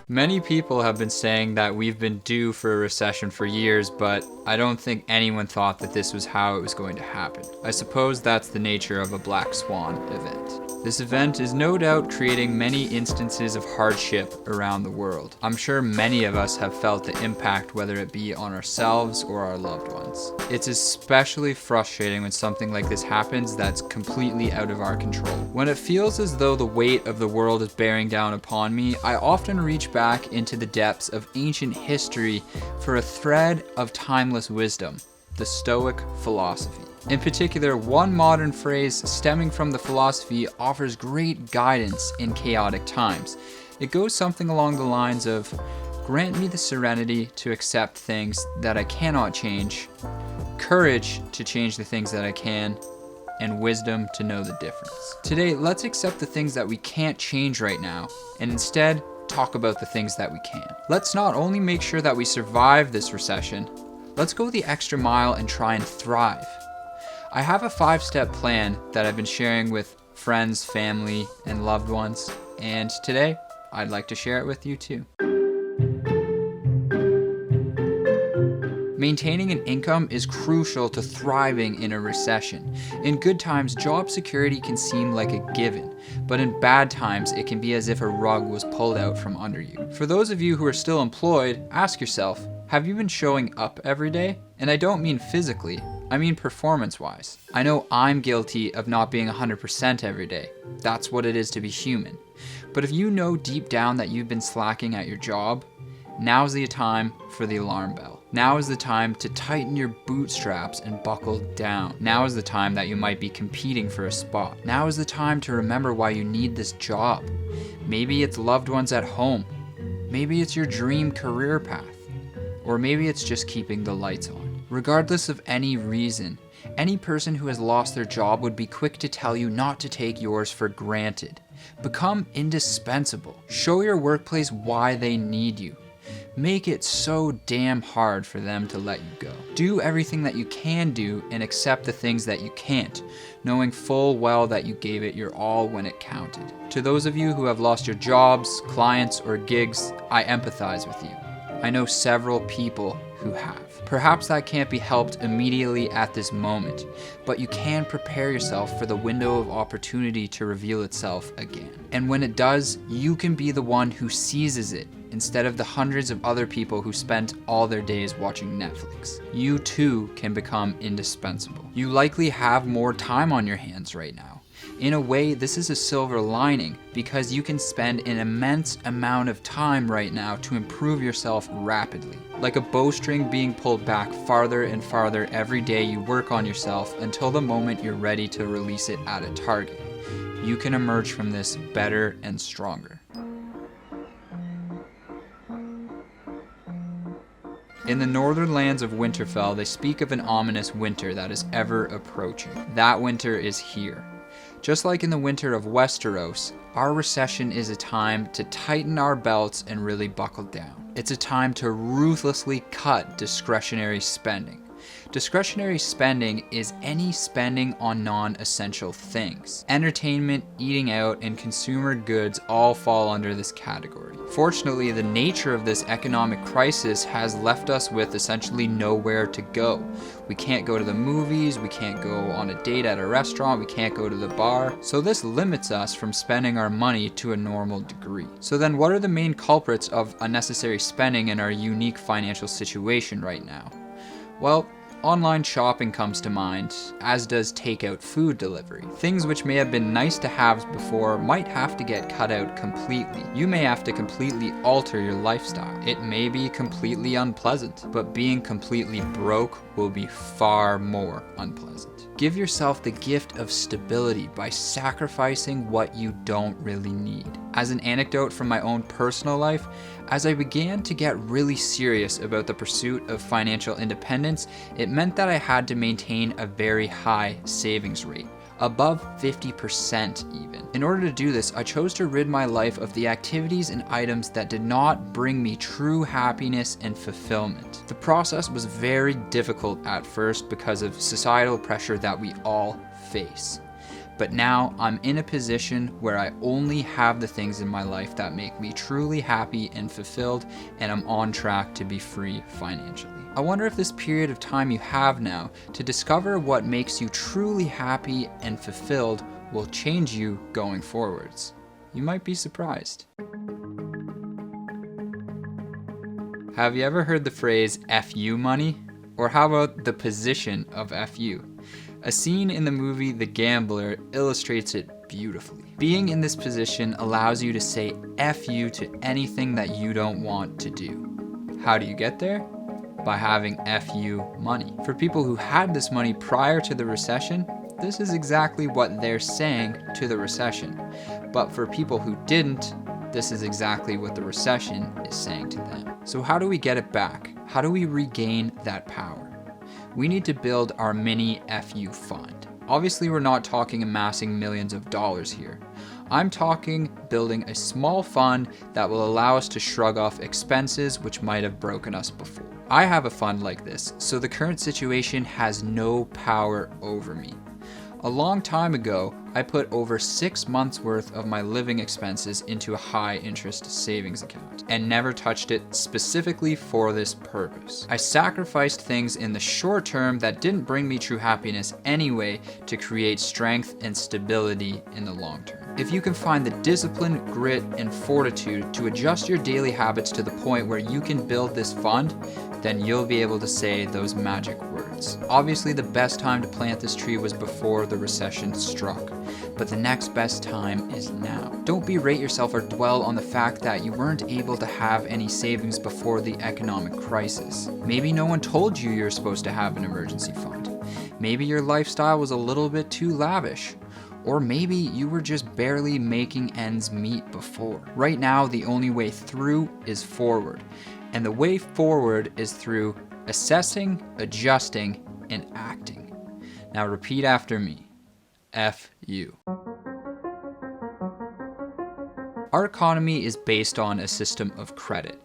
Many people have been saying that we've been due for a recession for years, but I don't think anyone thought that this was how it was going to happen. I suppose that's the nature of a black swan event. This event is no doubt creating many instances of hardship around the world. I'm sure many of us have felt the impact, whether it be on ourselves or our loved ones. It's especially frustrating when something like this happens that's completely out of our control. When it feels as though the weight of the world is bearing down upon me, I often reach back into the depths of ancient history for a thread of timeless wisdom, the Stoic philosophy. In particular, one modern phrase stemming from the philosophy offers great guidance in chaotic times. It goes something along the lines of, grant me the serenity to accept things that I cannot change, courage to change the things that I can, and wisdom to know the difference. Today, let's accept the things that we can't change right now, and instead talk about the things that we can. Let's not only make sure that we survive this recession, let's go the extra mile and try and thrive. I have a 5-step plan that I've been sharing with friends, family, and loved ones, and today I'd like to share it with you too. Maintaining an income is crucial to thriving in a recession. In good times, job security can seem like a given, but in bad times, it can be as if a rug was pulled out from under you. For those of you who are still employed, ask yourself, have you been showing up every day? And I don't mean physically, I mean performance-wise. I know I'm guilty of not being 100% every day. That's what it is to be human. But if you know deep down that you've been slacking at your job, now's the time for the alarm bell. Now is the time to tighten your bootstraps and buckle down. Now is the time that you might be competing for a spot. Now is the time to remember why you need this job. Maybe it's loved ones at home. Maybe it's your dream career path. Or maybe it's just keeping the lights on. Regardless of any reason, any person who has lost their job would be quick to tell you not to take yours for granted. Become indispensable. Show your workplace why they need you. Make it so damn hard for them to let you go. Do everything that you can do and accept the things that you can't, knowing full well that you gave it your all when it counted. To those of you who have lost your jobs, clients, or gigs, I empathize with you. I know several people who have. Perhaps that can't be helped immediately at this moment, but you can prepare yourself for the window of opportunity to reveal itself again. And when it does, you can be the one who seizes it instead of the hundreds of other people who spent all their days watching Netflix. You too can become indispensable. You likely have more time on your hands right now. In a way, this is a silver lining because you can spend an immense amount of time right now to improve yourself rapidly. Like a bowstring being pulled back farther and farther every day you work on yourself until the moment you're ready to release it at a target. You can emerge from this better and stronger. In the northern lands of Winterfell, they speak of an ominous winter that is ever approaching. That winter is here. Just like in the winter of Westeros, our recession is a time to tighten our belts and really buckle down. It's a time to ruthlessly cut discretionary spending. Discretionary spending is any spending on non-essential things. Entertainment, eating out, and consumer goods all fall under this category. Fortunately, the nature of this economic crisis has left us with essentially nowhere to go. We can't go to the movies, we can't go on a date at a restaurant, we can't go to the bar. So this limits us from spending our money to a normal degree. So then what are the main culprits of unnecessary spending in our unique financial situation right now? Well, online shopping comes to mind, as does takeout food delivery. Things which may have been nice to have before might have to get cut out completely. You may have to completely alter your lifestyle. It may be completely unpleasant, but being completely broke will be far more unpleasant. Give yourself the gift of stability by sacrificing what you don't really need. As an anecdote from my own personal life, as I began to get really serious about the pursuit of financial independence, it meant that I had to maintain a very high savings rate, above 50% even. In order to do this, I chose to rid my life of the activities and items that did not bring me true happiness and fulfillment. The process was very difficult at first because of societal pressure that we all face. But now I'm in a position where I only have the things in my life that make me truly happy and fulfilled, and I'm on track to be free financially. I wonder if this period of time you have now to discover what makes you truly happy and fulfilled will change you going forwards. You might be surprised. Have you ever heard the phrase "FU money"? Or how about the position of FU? A scene in the movie The Gambler illustrates it beautifully. Being in this position allows you to say FU to anything that you don't want to do. How do you get there? By having FU money. For people who had this money prior to the recession, this is exactly what they're saying to the recession. But for people who didn't, this is exactly what the recession is saying to them. So how do we get it back? How do we regain that power? We need to build our mini FU fund. Obviously, we're not talking amassing millions of dollars here. I'm talking building a small fund that will allow us to shrug off expenses which might have broken us before. I have a fund like this, so the current situation has no power over me. A long time ago, I put over 6 months worth of my living expenses into a high interest savings account and never touched it specifically for this purpose. I sacrificed things in the short term that didn't bring me true happiness anyway to create strength and stability in the long term. If you can find the discipline, grit, and fortitude to adjust your daily habits to the point where you can build this fund, then you'll be able to say those magic words. Obviously, the best time to plant this tree was before the recession struck, but the next best time is now. Don't berate yourself or dwell on the fact that you weren't able to have any savings before the economic crisis. Maybe no one told you you're supposed to have an emergency fund. Maybe your lifestyle was a little bit too lavish. Or maybe you were just barely making ends meet before. Right now, the only way through is forward. And the way forward is through assessing, adjusting, and acting. Now repeat after me. FU. Our economy is based on a system of credit.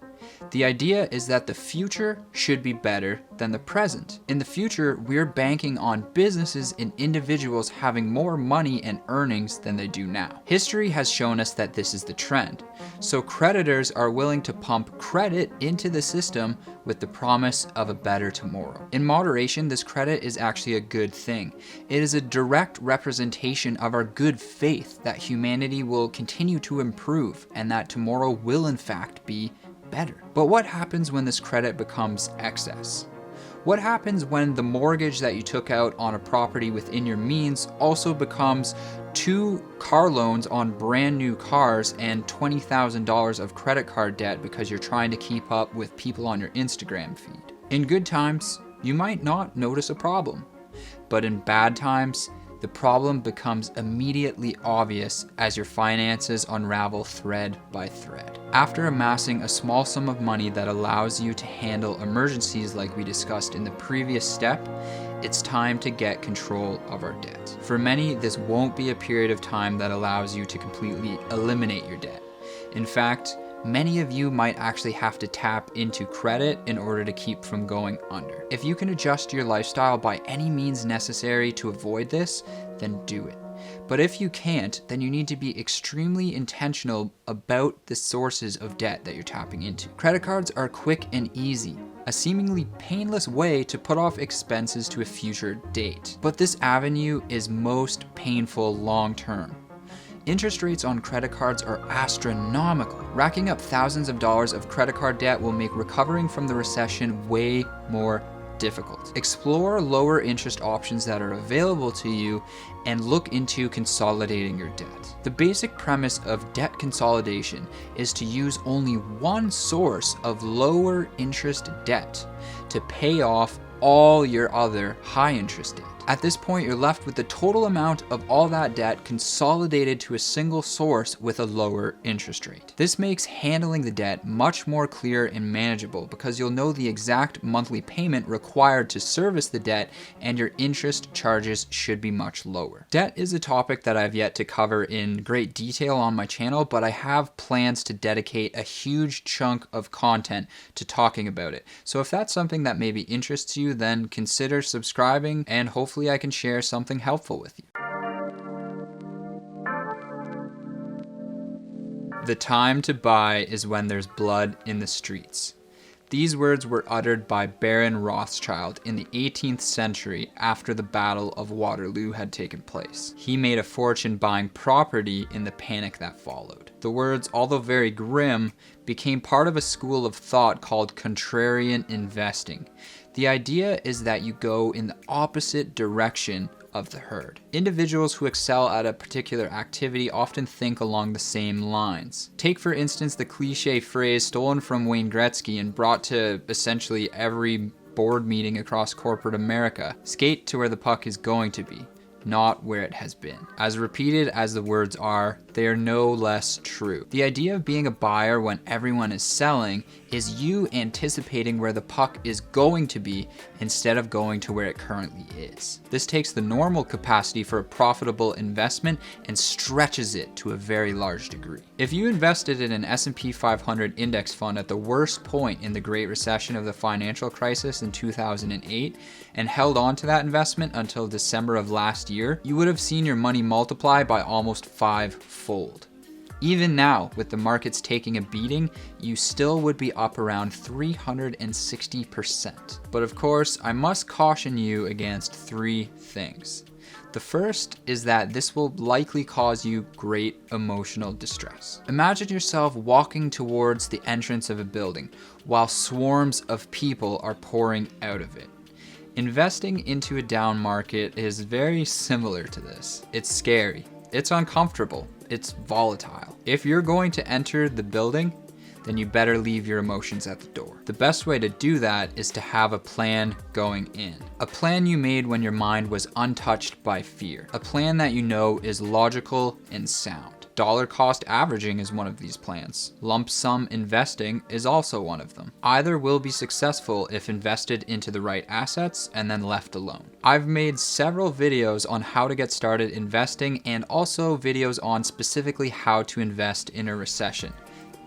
The idea is that the future should be better than the present. In the future, we're banking on businesses and individuals having more money and earnings than they do now. History has shown us that this is the trend. So creditors are willing to pump credit into the system with the promise of a better tomorrow. In moderation, this credit is actually a good thing. It is a direct representation of our good faith that humanity will continue to improve and that tomorrow will in fact be better. But what happens when this credit becomes excess? What happens when the mortgage that you took out on a property within your means also becomes 2 car loans on brand new cars and $20,000 of credit card debt because you're trying to keep up with people on your Instagram feed? In good times, you might not notice a problem, but in bad times, the problem becomes immediately obvious as your finances unravel thread by thread. After amassing a small sum of money that allows you to handle emergencies like we discussed in the previous step, it's time to get control of our debt. For many, this won't be a period of time that allows you to completely eliminate your debt. In fact, many of you might actually have to tap into credit in order to keep from going under. If you can adjust your lifestyle by any means necessary to avoid this, then do it. But if you can't, then you need to be extremely intentional about the sources of debt that you're tapping into. Credit cards are quick and easy, a seemingly painless way to put off expenses to a future date. But this avenue is most painful long term. Interest rates on credit cards are astronomical. Racking up thousands of dollars of credit card debt will make recovering from the recession way more difficult. Explore lower interest options that are available to you and look into consolidating your debt. The basic premise of debt consolidation is to use only one source of lower interest debt to pay off all your other high interest debt. At this point, you're left with the total amount of all that debt consolidated to a single source with a lower interest rate. This makes handling the debt much more clear and manageable because you'll know the exact monthly payment required to service the debt and your interest charges should be much lower. Debt is a topic that I've yet to cover in great detail on my channel, but I have plans to dedicate a huge chunk of content to talking about it. So if that's something that maybe interests you, then consider subscribing and hopefully I can share something helpful with you. The time to buy is when there's blood in the streets. These words were uttered by Baron Rothschild in the 18th century after the Battle of Waterloo had taken place. He made a fortune buying property in the panic that followed. The words, although very grim, became part of a school of thought called contrarian investing. The idea is that you go in the opposite direction of the herd. Individuals who excel at a particular activity often think along the same lines. Take for instance the cliche phrase stolen from Wayne Gretzky and brought to essentially every board meeting across corporate America. Skate to where the puck is going to be, not where it has been. As repeated as the words are, they are no less true. The idea of being a buyer when everyone is selling is you anticipating where the puck is going to be instead of going to where it currently is. This takes the normal capacity for a profitable investment and stretches it to a very large degree. If you invested in an S&P 500 index fund at the worst point in the Great Recession of the financial crisis in 2008 and held on to that investment until December of last year, you would have seen your money multiply by almost 5-fold. Even now, with the markets taking a beating, you still would be up around 360%. But of course, I must caution you against 3 things. The first is that this will likely cause you great emotional distress. Imagine yourself walking towards the entrance of a building while swarms of people are pouring out of it. Investing into a down market is very similar to this. It's scary, it's uncomfortable, it's volatile. If you're going to enter the building, then you better leave your emotions at the door. The best way to do that is to have a plan going in. A plan you made when your mind was untouched by fear. A plan that you know is logical and sound. Dollar cost averaging is one of these plans. Lump sum investing is also one of them. Either will be successful if invested into the right assets and then left alone. I've made several videos on how to get started investing and also videos on specifically how to invest in a recession.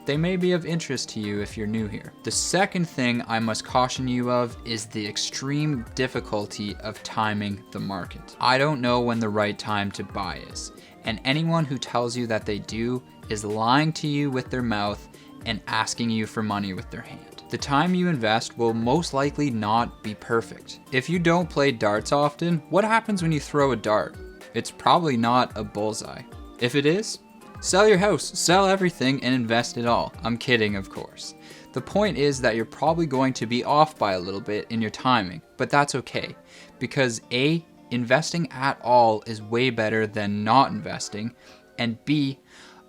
They may be of interest to you if you're new here. The second thing I must caution you of is the extreme difficulty of timing the market. I don't know when the right time to buy is, and anyone who tells you that they do is lying to you with their mouth and asking you for money with their hand. The time you invest will most likely not be perfect. If you don't play darts often, what happens when you throw a dart? It's probably not a bullseye. If it is, sell your house, sell everything, and invest it all. I'm kidding, of course. The point is that you're probably going to be off by a little bit in your timing, but that's okay, because A, investing at all is way better than not investing, and B,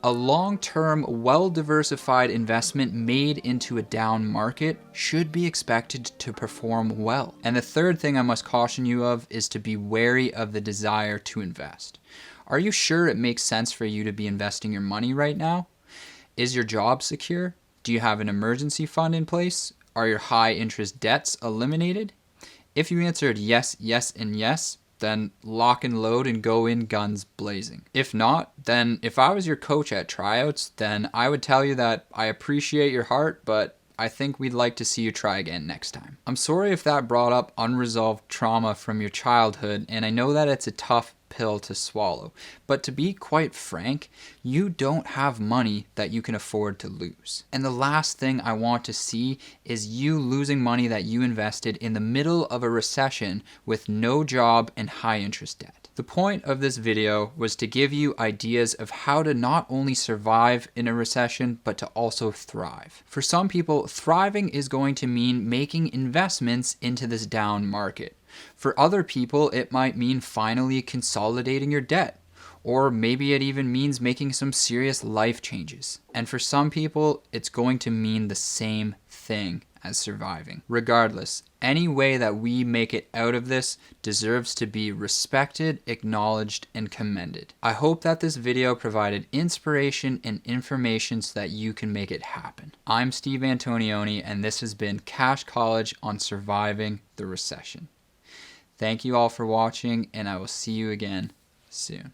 a long-term, well-diversified investment made into a down market should be expected to perform well. And the third thing I must caution you of is to be wary of the desire to invest. Are you sure it makes sense for you to be investing your money right now? Is your job secure? Do you have an emergency fund in place? Are your high interest debts eliminated? If you answered yes, yes, and yes, then lock and load and go in guns blazing. If not, then if I was your coach at tryouts, then I would tell you that I appreciate your heart, but I think we'd like to see you try again next time. I'm sorry if that brought up unresolved trauma from your childhood, and I know that it's a tough pill to swallow, but to be quite frank, you don't have money that you can afford to lose. And the last thing I want to see is you losing money that you invested in the middle of a recession with no job and high interest debt. The point of this video was to give you ideas of how to not only survive in a recession, but to also thrive. For some people, thriving is going to mean making investments into this down market. For other people, it might mean finally consolidating your debt, or maybe it even means making some serious life changes. And for some people, it's going to mean the same thing as surviving. Regardless, any way that we make it out of this deserves to be respected, acknowledged, and commended. I hope that this video provided inspiration and information so that you can make it happen. I'm Steve Antonioni, and this has been Cash College on surviving the recession. Thank you all for watching, and I will see you again soon.